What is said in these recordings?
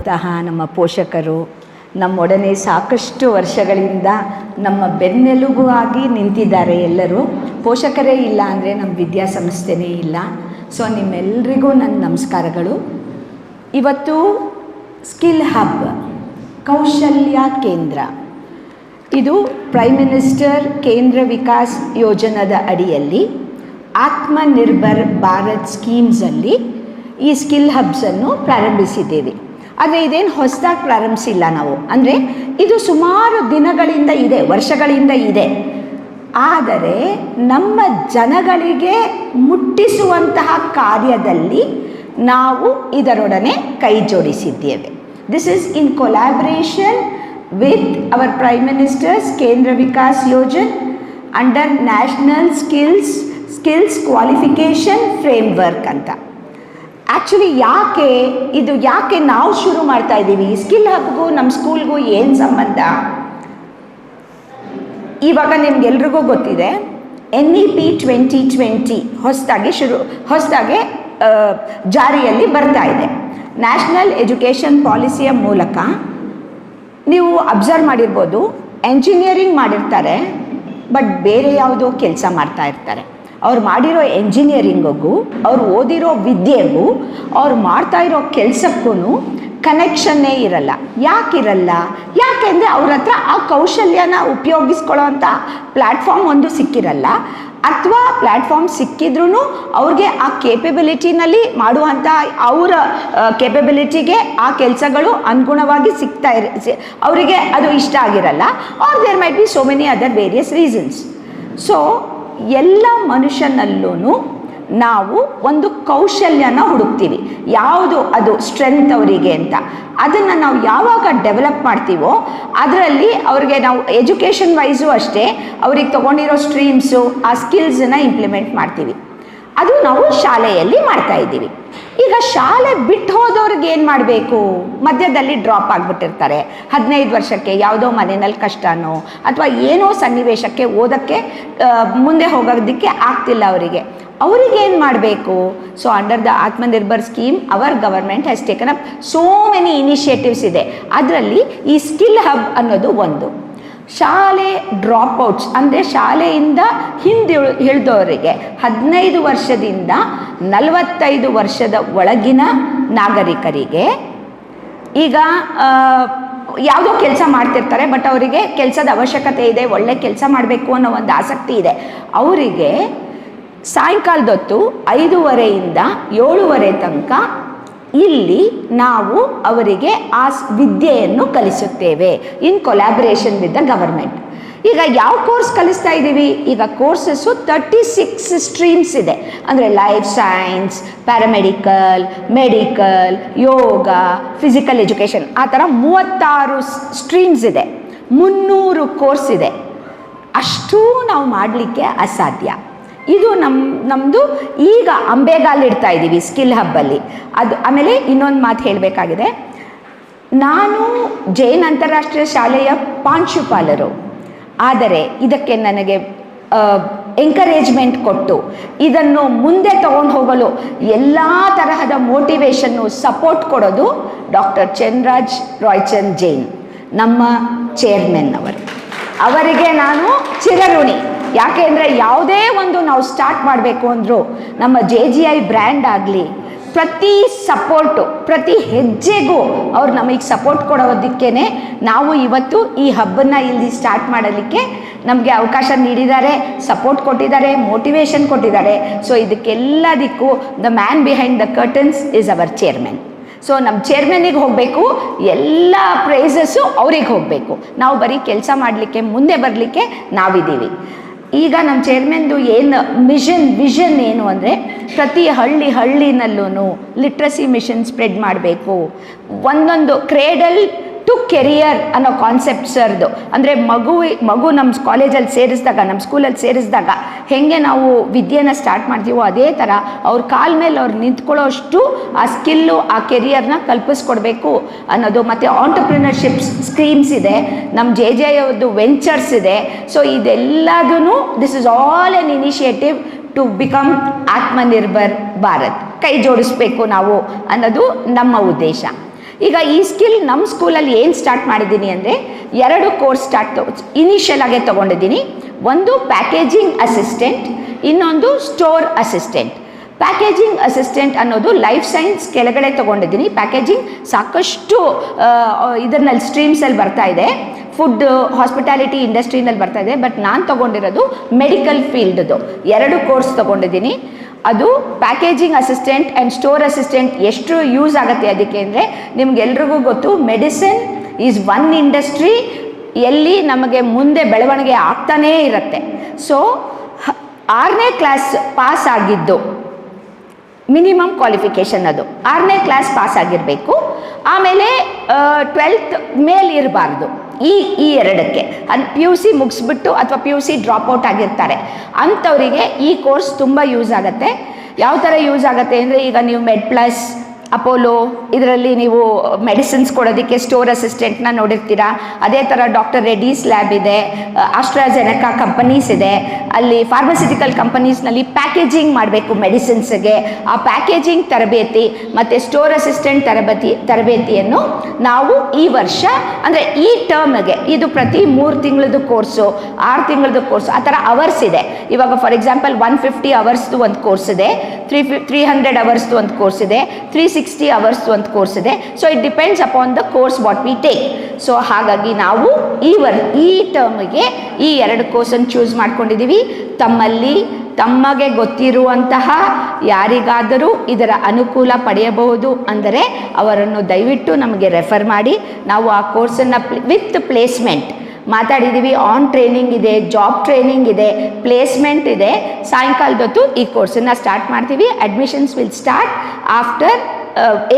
ತಹ ನಮ್ಮ ಪೋಷಕರು ನಮ್ಮೊಡನೆ ಸಾಕಷ್ಟು ವರ್ಷಗಳಿಂದ ನಮ್ಮ ಬೆನ್ನೆಲುಬು ಆಗಿ ನಿಂತಿದ್ದಾರೆ. ಎಲ್ಲರೂ ಪೋಷಕರೇ ಇಲ್ಲ ಅಂದರೆ ನಮ್ಮ ವಿದ್ಯಾಸಂಸ್ಥೆನೇ ಇಲ್ಲ. ಸೊ ನಿಮ್ಮೆಲ್ಲರಿಗೂ ನನ್ನ ನಮಸ್ಕಾರಗಳು. ಇವತ್ತು ಸ್ಕಿಲ್ ಹಬ್ ಕೌಶಲ್ಯ ಕೇಂದ್ರ, ಇದು ಪ್ರೈಮ್ ಮಿನಿಸ್ಟರ್ ಕೇಂದ್ರ ವಿಕಾಸ್ ಯೋಜನದ ಅಡಿಯಲ್ಲಿ ಆತ್ಮನಿರ್ಭರ್ ಭಾರತ್ ಸ್ಕೀಮ್ಸಲ್ಲಿ ಈ ಸ್ಕಿಲ್ ಹಬ್ಸನ್ನು ಪ್ರಾರಂಭಿಸಿದ್ದೇವೆ. ಆದರೆ ಇದೇನು ಹೊಸದಾಗಿ ಪ್ರಾರಂಭಿಸಿಲ್ಲ ನಾವು, ಅಂದರೆ ಇದು ಸುಮಾರು ದಿನಗಳಿಂದ ಇದೆ, ವರ್ಷಗಳಿಂದ ಇದೆ. ಆದರೆ ನಮ್ಮ ಜನಗಳಿಗೆ ಮುಟ್ಟಿಸುವಂತಹ ಕಾರ್ಯದಲ್ಲಿ ನಾವು ಇದರೊಡನೆ ಕೈ ಜೋಡಿಸಿದ್ದೇವೆ. This is in collaboration with our prime ministers ಕೇಂದ್ರ ವಿಕಾಸ್ ಯೋಜನೆ under national skills qualification framework ಅಂತ. ಆ್ಯಕ್ಚುಲಿ ಯಾಕೆ ನಾವು ಶುರು ಮಾಡ್ತಾ ಇದ್ದೀವಿ? ಸ್ಕಿಲ್ ಹಬ್ಗೂ ನಮ್ಮ ಸ್ಕೂಲ್ಗೂ ಏನು ಸಂಬಂಧ? ಇವಾಗ ನಿಮ್ಗೆಲ್ರಿಗೂ ಗೊತ್ತಿದೆ, NEP 2020 ಹೊಸದಾಗಿ ಜಾರಿಯಲ್ಲಿ ಬರ್ತಾ ಇದೆ. ನ್ಯಾಷನಲ್ ಎಜುಕೇಷನ್ ಪಾಲಿಸಿಯ ಮೂಲಕ ನೀವು ಅಬ್ಸರ್ವ್ ಮಾಡಿರ್ಬೋದು, ಎಂಜಿನಿಯರಿಂಗ್ ಮಾಡಿರ್ತಾರೆ ಬಟ್ ಬೇರೆ ಯಾವುದೋ ಕೆಲಸ ಮಾಡ್ತಾ ಇರ್ತಾರೆ. ಅವ್ರು ಮಾಡಿರೋ ಎಂಜಿನಿಯರಿಂಗಿಗೂ ಅವ್ರು ಓದಿರೋ ವಿದ್ಯೆಗೂ ಅವ್ರು ಮಾಡ್ತಾ ಇರೋ ಕೆಲಸಕ್ಕೂ ಕನೆಕ್ಷನ್ನೇ ಇರಲ್ಲ. ಯಾಕೆಂದರೆ ಅವ್ರ ಹತ್ರ ಆ ಕೌಶಲ್ಯನ ಉಪಯೋಗಿಸ್ಕೊಳ್ಳೋ ಅಂಥ ಪ್ಲ್ಯಾಟ್ಫಾರ್ಮ್ ಒಂದು ಸಿಕ್ಕಿರಲ್ಲ, ಅಥವಾ ಪ್ಲ್ಯಾಟ್ಫಾರ್ಮ್ ಸಿಕ್ಕಿದ್ರೂ ಅವ್ರಿಗೆ ಆ ಕೇಪಬಿಲಿಟಿನಲ್ಲಿ ಮಾಡುವಂಥ ಅವರ ಕೇಪಬಿಲಿಟಿಗೆ ಆ ಕೆಲಸಗಳು ಅನುಗುಣವಾಗಿ ಅವರಿಗೆ ಅದು ಇಷ್ಟ ಆಗಿರಲ್ಲ. Are there might be so many other various reasons. So ಎಲ್ಲ ಮನುಷ್ಯನಲ್ಲೂ ನಾವು ಒಂದು ಕೌಶಲ್ಯನ ಹುಡುಕ್ತೀವಿ, ಯಾವುದು ಅದು ಸ್ಟ್ರೆಂತ್ ಅವರಿಗೆ ಅಂತ. ಅದನ್ನು ನಾವು ಯಾವಾಗ ಡೆವಲಪ್ ಮಾಡ್ತೀವೋ ಅದರಲ್ಲಿ ಅವ್ರಿಗೆ ನಾವು ಎಜುಕೇಷನ್ ವೈಸು ಅಷ್ಟೇ ಅವ್ರಿಗೆ ತೊಗೊಂಡಿರೋ ಸ್ಟ್ರೀಮ್ಸು ಆ ಸ್ಕಿಲ್ಸನ್ನು ಇಂಪ್ಲಿಮೆಂಟ್ ಮಾಡ್ತೀವಿ. ಅದು ನಾವು ಶಾಲೆಯಲ್ಲಿ ಮಾಡ್ತಾ ಇದ್ದೀವಿ. ಈಗ ಶಾಲೆ ಬಿಟ್ಟು ಹೋದವ್ರಿಗೆ ಏನು ಮಾಡಬೇಕು? ಮಧ್ಯದಲ್ಲಿ ಡ್ರಾಪ್ ಆಗಿಬಿಟ್ಟಿರ್ತಾರೆ. 15 ವರ್ಷಕ್ಕೆ ಯಾವುದೋ ಮನೆಯಲ್ಲಿ ಕಷ್ಟನೋ ಅಥವಾ ಏನೋ ಸನ್ನಿವೇಶಕ್ಕೆ ಓದೋಕ್ಕೆ ಮುಂದೆ ಹೋಗೋದಕ್ಕೆ ಆಗ್ತಿಲ್ಲ ಅವ್ರಿಗೇನು ಮಾಡಬೇಕು? So under the Atmanirbhar scheme our government has taken up so many initiatives ಇದೆ. ಅದರಲ್ಲಿ ಈ ಸ್ಕಿಲ್ ಹಬ್ ಅನ್ನೋದು ಒಂದು. ಶಾಲೆ ಡ್ರಾಪ್ಔಟ್ಸ್ ಅಂದರೆ ಶಾಲೆಯಿಂದ ಇಳಿದವರಿಗೆ 15 ವರ್ಷದಿಂದ 45 ವರ್ಷದ ಒಳಗಿನ ನಾಗರಿಕರಿಗೆ ಈಗ ಯಾವುದೋ ಕೆಲಸ ಮಾಡ್ತಿರ್ತಾರೆ, ಬಟ್ ಅವರಿಗೆ ಕೆಲಸದ ಅವಶ್ಯಕತೆ ಇದೆ, ಒಳ್ಳೆ ಕೆಲಸ ಮಾಡಬೇಕು ಅನ್ನೋ ಒಂದು ಆಸಕ್ತಿ ಇದೆ. ಅವರಿಗೆ ಸಾಯಂಕಾಲದೊತ್ತು 5:30ಯಿಂದ 7:30 ತನಕ ಇಲ್ಲಿ ನಾವು ಅವರಿಗೆ ಆ ವಿದ್ಯೆಯನ್ನು ಕಲಿಸುತ್ತೇವೆ ಇನ್ ಕೊಲ್ಯಾಬ್ರೇಷನ್ ವಿತ್ ದ ಗವರ್ಮೆಂಟ್. ಈಗ ಯಾವ ಕೋರ್ಸ್ ಕಲಿಸ್ತಾ ಇದ್ದೀವಿ? ಈಗ ಕೋರ್ಸಸ್ಸು 36 ಸ್ಟ್ರೀಮ್ಸ್ ಇದೆ. ಅಂದರೆ ಲೈಫ್ ಸೈನ್ಸ್, ಪ್ಯಾರಾಮೆಡಿಕಲ್, ಮೆಡಿಕಲ್, ಯೋಗ, ಫಿಸಿಕಲ್ ಎಜುಕೇಷನ್, ಆ ಥರ 36 ಸ್ಟ್ರೀಮ್ಸ್ ಇದೆ. 300 ಕೋರ್ಸ್ ಇದೆ. ಅಷ್ಟೂ ನಾವು ಮಾಡಲಿಕ್ಕೆ ಅಸಾಧ್ಯ. ಇದು ನಮ್ಮದು ಈಗ ಅಂಬೆಗಾಲಿಡ್ತಾ ಇದ್ದೀವಿ ಸ್ಕಿಲ್ ಹಬ್ಬಲ್ಲಿ. ಅದು ಆಮೇಲೆ ಇನ್ನೊಂದು ಮಾತು ಹೇಳಬೇಕಾಗಿದೆ. ನಾನು ಜೈನ್ ಅಂತಾರಾಷ್ಟ್ರೀಯ ಶಾಲೆಯ ಪ್ರಾಂಶುಪಾಲರು, ಆದರೆ ಇದಕ್ಕೆ ನನಗೆ ಎಂಕರೇಜ್ಮೆಂಟ್ ಕೊಟ್ಟು ಇದನ್ನು ಮುಂದೆ ತಗೊಂಡು ಹೋಗಲು ಎಲ್ಲ ತರಹದ ಮೋಟಿವೇಶನ್ನು ಸಪೋರ್ಟ್ ಕೊಡೋದು ಡಾಕ್ಟರ್ ಚಂದ್ರರಾಜ್ ರಾಯ್ಚಂದ್ ಜೈನ್, ನಮ್ಮ ಚೇರ್ಮನ್ ಅವರಿಗೆ ನಾನು ಚಿರಋಣಿ. ಯಾಕೆಂದರೆ ಯಾವುದೇ ಒಂದು ನಾವು ಸ್ಟಾರ್ಟ್ ಮಾಡಬೇಕು ಅಂದರೂ ನಮ್ಮ JGI ಬ್ರ್ಯಾಂಡ್ ಆಗಲಿ, ಪ್ರತಿ ಸಪೋರ್ಟು, ಪ್ರತಿ ಹೆಜ್ಜೆಗೂ ಅವ್ರು ನಮಗೆ ಸಪೋರ್ಟ್ ಕೊಡೋದಕ್ಕೇ ನಾವು ಇವತ್ತು ಈ ಹಬ್ಬನ್ನು ಇಲ್ಲಿ ಸ್ಟಾರ್ಟ್ ಮಾಡಲಿಕ್ಕೆ ನಮಗೆ ಅವಕಾಶ ನೀಡಿದ್ದಾರೆ, ಸಪೋರ್ಟ್ ಕೊಟ್ಟಿದ್ದಾರೆ, ಮೋಟಿವೇಶನ್ ಕೊಟ್ಟಿದ್ದಾರೆ. ಸೊ ಇದಕ್ಕೆಲ್ಲದಕ್ಕೂ the man behind the curtains is our chairman. So ನಮ್ಮ ಚೇರ್ಮನಿಗೆ ಹೋಗಬೇಕು, ಎಲ್ಲ ಪ್ರೈಸಸ್ಸು ಅವ್ರಿಗೆ ಹೋಗಬೇಕು. ನಾವು ಬರೀ ಕೆಲಸ ಮಾಡಲಿಕ್ಕೆ, ಮುಂದೆ ಬರಲಿಕ್ಕೆ ನಾವಿದ್ದೀವಿ. ಈಗ ನಮ್ಮ ಚೇರ್ಮನ್ದು ಏನು ವಿಷನ್ ಏನು ಅಂದರೆ, ಪ್ರತಿ ಹಳ್ಳಿನಲ್ಲೂ ಲಿಟ್ರಸಿ ಮಿಷನ್ ಸ್ಪ್ರೆಡ್ ಮಾಡಬೇಕು. ಒಂದೊಂದು ಕ್ರೇಡಲ್ ಟು ಕೆರಿಯರ್ ಅನ್ನೋ ಕಾನ್ಸೆಪ್ಟ್ ಸರ್ದು. ಅಂದರೆ ಮಗು ನಮ್ಮ ಕಾಲೇಜಲ್ಲಿ ಸೇರಿಸಿದಾಗ, ನಮ್ಮ ಸ್ಕೂಲಲ್ಲಿ ಸೇರಿಸಿದಾಗ ಹೇಗೆ ನಾವು ವಿದ್ಯೆನ ಸ್ಟಾರ್ಟ್ ಮಾಡ್ತೀವೋ ಅದೇ ಥರ ಅವ್ರ ಕಾಲ ಮೇಲೆ ಅವ್ರು ನಿಂತ್ಕೊಳ್ಳೋ ಅಷ್ಟು ಆ ಸ್ಕಿಲ್ಲು, ಆ ಕೆರಿಯರ್ನ ಕಲ್ಪಿಸ್ಕೊಡ್ಬೇಕು ಅನ್ನೋದು. ಮತ್ತು ಆಂಟರ್ಪ್ರಿನರ್ಶಿಪ್ ಸ್ಕೀಮ್ಸ್ ಇದೆ, ನಮ್ಮ JGI ಅವ್ರದ್ದು ವೆಂಚರ್ಸ್ ಇದೆ. ಸೊ ಇದೆಲ್ಲದೂ this is all an initiative to become Atmanirbhar Bharat. ಕೈ ಜೋಡಿಸ್ಬೇಕು ನಾವು ಅನ್ನೋದು ನಮ್ಮ ಉದ್ದೇಶ. ಈಗ ಈ ಸ್ಕಿಲ್ ನಮ್ಮ ಸ್ಕೂಲಲ್ಲಿ ಏನು ಸ್ಟಾರ್ಟ್ ಮಾಡಿದ್ದೀನಿ ಅಂದರೆ 2 ಕೋರ್ಸ್ ಇನಿಷಿಯಲ್ ಆಗೇ ತೊಗೊಂಡಿದ್ದೀನಿ. ಒಂದು ಪ್ಯಾಕೇಜಿಂಗ್ ಅಸಿಸ್ಟೆಂಟ್, ಇನ್ನೊಂದು ಸ್ಟೋರ್ ಅಸಿಸ್ಟೆಂಟ್. ಪ್ಯಾಕೇಜಿಂಗ್ ಅಸಿಸ್ಟೆಂಟ್ ಅನ್ನೋದು ಲೈಫ್ ಸೈನ್ಸ್ ಕೆಳಗಡೆ ತೊಗೊಂಡಿದ್ದೀನಿ. ಪ್ಯಾಕೇಜಿಂಗ್ ಸಾಕಷ್ಟು ಇದರಲ್ಲಿ ಸ್ಟ್ರೀಮ್ಸಲ್ಲಿ ಬರ್ತಾ ಇದೆ, ಫುಡ್ ಹಾಸ್ಪಿಟಾಲಿಟಿ ಇಂಡಸ್ಟ್ರಿನಲ್ಲಿ ಬರ್ತಾ ಇದೆ. ಬಟ್ ನಾನು ತೊಗೊಂಡಿರೋದು ಮೆಡಿಕಲ್ ಫೀಲ್ಡ್ದು 2 ಕೋರ್ಸ್ ತೊಗೊಂಡಿದ್ದೀನಿ. ಅದು packaging assistant and store assistant ಎಷ್ಟು ಯೂಸ್ ಆಗುತ್ತೆ ಅದಕ್ಕೆ ಅಂದರೆ, ನಿಮ್ಗೆಲ್ರಿಗೂ ಗೊತ್ತು ಮೆಡಿಸಿನ್ ಈಸ್ ಒನ್ ಇಂಡಸ್ಟ್ರಿ ಎಲ್ಲಿ ನಮಗೆ ಮುಂದೆ ಬೆಳವಣಿಗೆ ಆಗ್ತಾನೇ ಇರುತ್ತೆ. ಸೊ 6ನೇ ಕ್ಲಾಸ್ ಪಾಸ್ ಆಗಿದ್ದು ಮಿನಿಮಮ್ ಕ್ವಾಲಿಫಿಕೇಷನ್, ಅದು 6ನೇ ಕ್ಲಾಸ್ ಪಾಸ್ ಆಗಿರಬೇಕು. ಆಮೇಲೆ 12th ಮೇಲ್ ಇರಬಾರ್ದು. ಈ ಎರಡಕ್ಕೆ PUC ಮುಗಿಸ್ಬಿಟ್ಟು ಅಥವಾ PUC ಡ್ರಾಪ್ಔಟ್ ಆಗಿರ್ತಾರೆ ಅಂಥವರಿಗೆ ಈ ಕೋರ್ಸ್ ತುಂಬ ಯೂಸ್ ಆಗುತ್ತೆ. ಯಾವ ಥರ ಯೂಸ್ ಆಗುತ್ತೆ ಅಂದರೆ, ಈಗ ನೀವು MedPlus, ಅಪೋಲೋ ಇದರಲ್ಲಿ ನೀವು ಮೆಡಿಸಿನ್ಸ್ ಕೊಡೋದಕ್ಕೆ ಸ್ಟೋರ್ ಅಸಿಸ್ಟೆಂಟ್ನ ನೋಡಿರ್ತೀರಾ. ಅದೇ ಥರ ಡಾಕ್ಟರ್ ರೆಡ್ಡೀಸ್ ಲ್ಯಾಬ್ ಇದೆ, ಆಸ್ಟ್ರಾಜೆನೆಕಾ ಕಂಪನೀಸ್ ಇದೆ. ಅಲ್ಲಿ ಫಾರ್ಮಸ್ಯೂಟಿಕಲ್ ಕಂಪನೀಸ್ನಲ್ಲಿ ಪ್ಯಾಕೇಜಿಂಗ್ ಮಾಡಬೇಕು ಮೆಡಿಸಿನ್ಸ್ಗೆ. ಆ ಪ್ಯಾಕೇಜಿಂಗ್ ತರಬೇತಿ ಮತ್ತು ಸ್ಟೋರ್ ಅಸಿಸ್ಟೆಂಟ್ ತರಬೇತಿಯನ್ನು ನಾವು ಈ ವರ್ಷ ಅಂದರೆ ಈ ಟರ್ಮ್ಗೆ, ಇದು ಪ್ರತಿ 3 ತಿಂಗಳದ್ದು ಕೋರ್ಸು, 6 ತಿಂಗಳದ್ದು ಕೋರ್ಸು, ಆ ಥರ ಅವರ್ಸ್ ಇದೆ. ಇವಾಗ ಫಾರ್ ಎಕ್ಸಾಂಪಲ್ 150 ಅವರ್ಸ್ದು ಒಂದು ಕೋರ್ಸ್ ಇದೆ, 300 ಅವರ್ಸ್ದು ಒಂದು ಕೋರ್ಸ್ ಇದೆ, 360 ಅವರ್ಸ್ ಒಂದು ಕೋರ್ಸ್ ಇದೆ. So it depends upon the course what we take. So ಹಾಗಾಗಿ ನಾವು ಈ ಟರ್ಮ್ಗೆ ಈ 2 ಕೋರ್ಸನ್ನು ಚೂಸ್ ಮಾಡ್ಕೊಂಡಿದ್ದೀವಿ. ತಮಗೆ ಗೊತ್ತಿರುವಂತಹ ಯಾರಿಗಾದರೂ ಇದರ ಅನುಕೂಲ ಪಡೆಯಬಹುದು ಅಂದರೆ ಅವರನ್ನು ದಯವಿಟ್ಟು ನಮಗೆ ರೆಫರ್ ಮಾಡಿ. ನಾವು ಆ ಕೋರ್ಸನ್ನು ವಿತ್ ಪ್ಲೇಸ್ಮೆಂಟ್ ಮಾತಾಡಿದ್ದೀವಿ. ಆನ್ ಟ್ರೈನಿಂಗ್ ಇದೆ, ಜಾಬ್ ಟ್ರೈನಿಂಗ್ ಇದೆ, ಪ್ಲೇಸ್ಮೆಂಟ್ ಇದೆ. ಸಾಯಂಕಾಲದೊತ್ತು ಈ ಕೋರ್ಸನ್ನು ಸ್ಟಾರ್ಟ್ ಮಾಡ್ತೀವಿ. Admissions will start after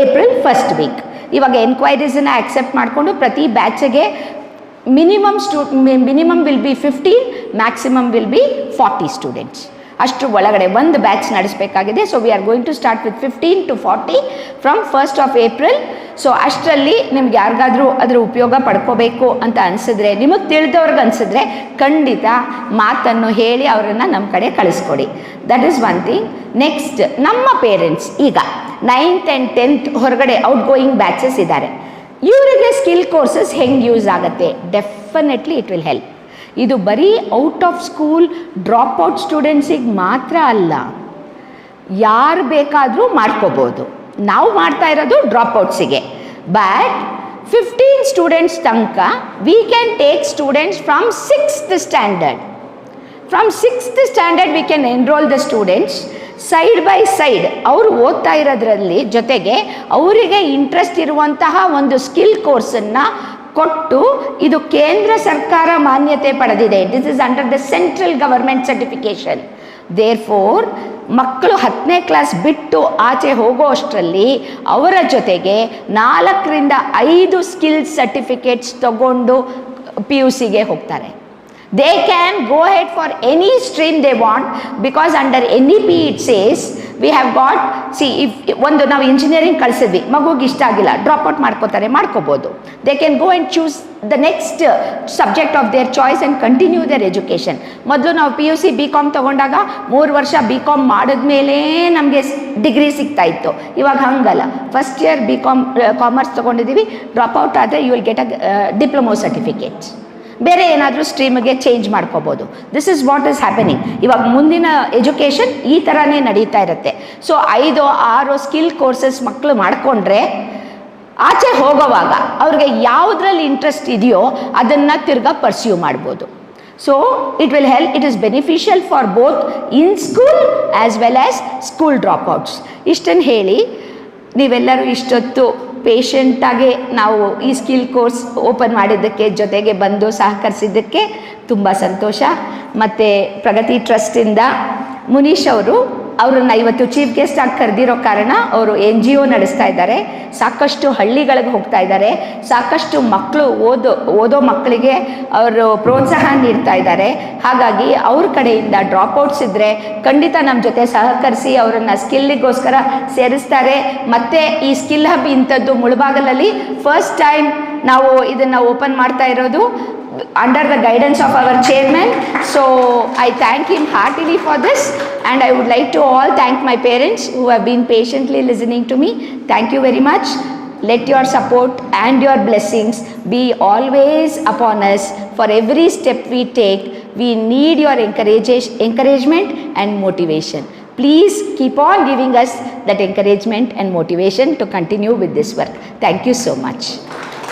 April 1st week. ಇವಾಗ ಎನ್ಕ್ವೈರೀಸನ್ನು ಆಕ್ಸೆಪ್ಟ್ ಮಾಡಿಕೊಂಡು ಪ್ರತಿ ಬ್ಯಾಚಿಗೆ minimum will be 15, maximum will be 40 students. ಅಷ್ಟು ಒಳಗಡೆ ಒಂದು ಬ್ಯಾಚ್ ನಡೆಸಬೇಕಾಗಿದೆ. So we are going to start with 15 to 40 from 1st of April. ಸೊ ಅಷ್ಟರಲ್ಲಿ ನಿಮ್ಗೆ ಯಾರಿಗಾದರೂ ಅದರ ಉಪಯೋಗ ಪಡ್ಕೋಬೇಕು ಅಂತ ಅನಿಸಿದ್ರೆ, ನಿಮಗೆ ತಿಳಿದವ್ರಿಗೆ ಅನಿಸಿದ್ರೆ ಖಂಡಿತ ಮಾತನ್ನು ಹೇಳಿ ಅವರನ್ನು ನಮ್ಮ ಕಡೆ ಕಳಿಸ್ಕೊಡಿ. That is one thing. Next, ನಮ್ಮ ಪೇರೆಂಟ್ಸ್ ಈಗ 9th and 10th ಹೊರಗಡೆ ಔಟ್ ಗೋಯಿಂಗ್ ಬ್ಯಾಚಸ್ ಇದ್ದಾರೆ. ಇವರಿಗೆ ಸ್ಕಿಲ್ ಕೋರ್ಸಸ್ ಹೆಂಗೆ ಯೂಸ್ ಆಗುತ್ತೆ? Definitely it will help. ಇದು ಬರೀ ಔಟ್ ಆಫ್ ಸ್ಕೂಲ್ ಡ್ರಾಪ್ಔಟ್ ಸ್ಟೂಡೆಂಟ್ಸಿಗೆ ಮಾತ್ರ ಅಲ್ಲ, ಯಾರು ಬೇಕಾದರೂ ಮಾಡ್ಕೋಬೋದು. ನಾವು ಮಾಡ್ತಾ ಇರೋದು ಡ್ರಾಪ್ಔಟ್ಸಿಗೆ. ಬಟ್ 15 ಸ್ಟೂಡೆಂಟ್ಸ್ ತನಕ we can take students from 6th standard. From 6th standard we can enrol the students side by side. ಅವರು ಓದ್ತಾ ಇರೋದ್ರಲ್ಲಿ ಜೊತೆಗೆ ಅವರಿಗೆ ಇಂಟ್ರೆಸ್ಟ್ ಇರುವಂತಹ ಒಂದು ಸ್ಕಿಲ್ ಕೋರ್ಸನ್ನು ಕೊಟ್ಟು, ಇದು ಕೇಂದ್ರ ಸರ್ಕಾರ ಮಾನ್ಯತೆ ಪಡೆದಿದೆ. This is under the central government certification. Therefore ಮಕ್ಕಳು 10ನೇ ಕ್ಲಾಸ್ ಬಿಟ್ಟು ಆಚೆ ಹೋಗೋ ಅಷ್ಟರಲ್ಲಿ ಅವರ ಜೊತೆಗೆ 4ರಿಂದ 5 ಸ್ಕಿಲ್ ಸರ್ಟಿಫಿಕೇಟ್ಸ್ ತಗೊಂಡು PUCಗೆ ಹೋಗ್ತಾರೆ. They can go ahead for any stream they want, because under NEP it says we have got, if ಒಂದು ನಾವು ಇಂಜಿನಿಯರಿಂಗ್ ಕಳಿಸಿದ್ವಿ, ಮಗುಗೆ ಇಷ್ಟ ಆಗಿಲ್ಲ, ಡ್ರಾಪ್ಔಟ್ ಮಾಡ್ಕೋಬೋದು. They can go and choose the next subject of their choice and continue their education. ಮೊದಲು ನಾವು PUC BCom ತೊಗೊಂಡಾಗ 3 ವರ್ಷ BCom ಮಾಡಿದ್ಮೇಲೆ ನಮಗೆ ಡಿಗ್ರಿ ಸಿಗ್ತಾ ಇತ್ತು. ಇವಾಗ ಹಂಗಲ್ಲ. ಫಸ್ಟ್ ಇಯರ್ BCom ಕಾಮರ್ಸ್ ತೊಗೊಂಡಿದ್ದೀವಿ, ಡ್ರಾಪ್ಔಟ್ ಆದರೆ you will get a diploma certificate. ಬೇರೆ ಏನಾದರೂ ಸ್ಟ್ರೀಮ್ಗೆ ಚೇಂಜ್ ಮಾಡ್ಕೋಬೋದು. This is what is happening. ಇವಾಗ ಮುಂದಿನ ಎಜುಕೇಷನ್ ಈ ಥರನೇ ನಡೀತಾ ಇರುತ್ತೆ. ಸೊ 5-6 ಸ್ಕಿಲ್ ಕೋರ್ಸಸ್ ಮಕ್ಕಳು ಮಾಡಿಕೊಂಡ್ರೆ ಆಚೆ ಹೋಗೋವಾಗ ಅವ್ರಿಗೆ ಯಾವುದ್ರಲ್ಲಿ ಇಂಟ್ರೆಸ್ಟ್ ಇದೆಯೋ ಅದನ್ನು ತಿರ್ಗಾ ಪರ್ಸ್ಯೂ ಮಾಡ್ಬೋದು. So it will help. It is beneficial for both in school as well as school dropouts. ಇಷ್ಟನ್ನು ಹೇಳಿ, ನೀವೆಲ್ಲರೂ ಇಷ್ಟೊತ್ತು ಪೇಷಂಟಾಗಿ ನಾವು ಈ ಸ್ಕಿಲ್ ಕೋರ್ಸ್ ಓಪನ್ ಮಾಡಿದ್ದಕ್ಕೆ, ಜೊತೆಗೆ ಬಂದು ಸಹಕರಿಸಿದ್ದಕ್ಕೆ ತುಂಬ ಸಂತೋಷ. ಮತ್ತು ಪ್ರಗತಿ ಟ್ರಸ್ಟಿಂದ ಮುನೀಶ್ ಅವರನ್ನು ಇವತ್ತು ಚೀಫ್ ಗೆಸ್ಟ್ ಆಗಿ ಕರೆದಿರೋ ಕಾರಣ, ಅವರು NGO ನಡೆಸ್ತಾ ಇದ್ದಾರೆ, ಸಾಕಷ್ಟು ಹಳ್ಳಿಗಳಿಗೆ ಹೋಗ್ತಾ ಇದ್ದಾರೆ, ಸಾಕಷ್ಟು ಮಕ್ಕಳು ಓದೋ ಮಕ್ಕಳಿಗೆ ಅವರು ಪ್ರೋತ್ಸಾಹ ನೀಡ್ತಾ ಇದ್ದಾರೆ. ಹಾಗಾಗಿ ಅವ್ರ ಕಡೆಯಿಂದ ಡ್ರಾಪ್ಔಟ್ಸ್ ಇದ್ದರೆ ಖಂಡಿತ ನಮ್ಮ ಜೊತೆ ಸಹಕರಿಸಿ ಅವರನ್ನು ಸ್ಕಿಲ್ಲಿಗೋಸ್ಕರ ಸೇರಿಸ್ತಾರೆ. ಮತ್ತು ಈ ಸ್ಕಿಲ್ ಹಬ್ ಇಂಥದ್ದು ಮುಳಬಾಗಲಲ್ಲಿ ಫಸ್ಟ್ ಟೈಮ್ ನಾವು ಇದನ್ನು ಓಪನ್ ಮಾಡ್ತಾ ಇರೋದು under the guidance of our chairman. So I thank him heartily for this, and I would like to all thank my parents who have been patiently listening to me. Thank you very much. let your support and your blessings be always upon us. For every step we take, we need your encouragement and motivation. Please keep on giving us that encouragement and motivation to continue with this work. Thank you so much.